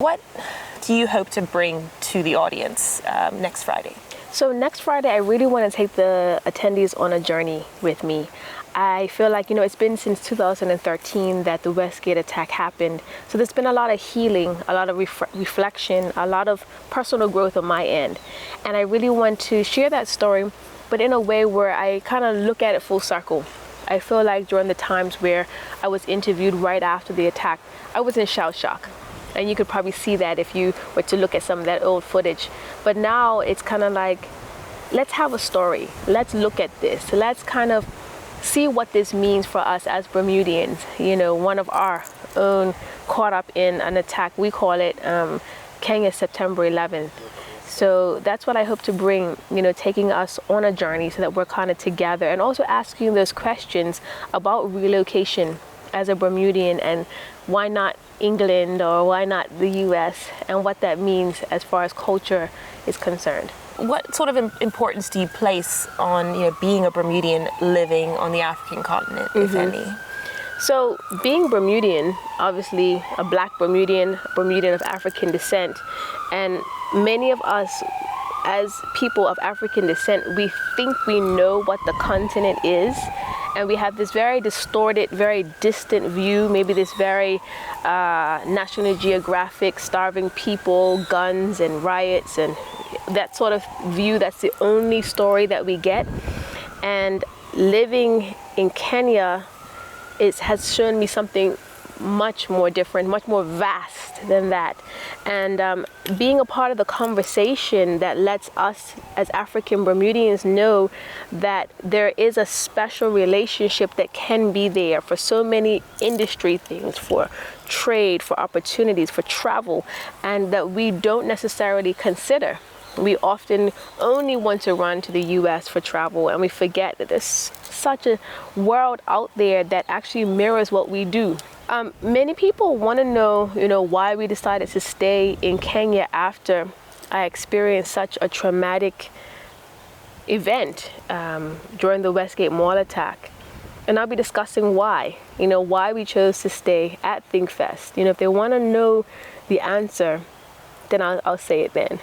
What do you hope to bring to the audience next Friday? So next Friday, I really want to take the attendees on a journey with me. I feel like, it's been since 2013 that the Westgate attack happened. So there's been a lot of healing, a lot of reflection, a lot of personal growth on my end. And I really want to share that story, but in a way where I kind of look at it full circle. I feel like during the times where I was interviewed right after the attack, I was in shell shock. And you could probably see that if you were to look at some of that old footage. But now it's kind of like, let's have a story. Let's look at this. Let's kind of see what this means for us as Bermudians. One of our own caught up in an attack. We call it Kenya September 11th. So that's what I hope to bring, taking us on a journey so that we're kind of together, and also asking those questions about relocation as a Bermudian, and why not England, or why not the US, and what that means as far as culture is concerned. What sort of importance do you place on being a Bermudian living on the African continent, if any? So being Bermudian, obviously a Black Bermudian of African descent, and many of us as people of African descent, we think we know what the continent is, and we have this very distorted, very distant view, maybe this very National Geographic, starving people, guns and riots, and that sort of view. That's the only story that we get. And living in Kenya has shown me something much more different, much more vast than that. And being a part of the conversation that lets us as African Bermudians know that there is a special relationship that can be there for so many industry things, for trade, for opportunities, for travel, and that we don't necessarily consider. We often only want to run to the US for travel, and we forget that there's such a world out there that actually mirrors what we do. Many people want to know, why we decided to stay in Kenya after I experienced such a traumatic event during the Westgate Mall attack. And I'll be discussing why we chose to stay at Thinkfest. If they want to know the answer, then I'll say it then.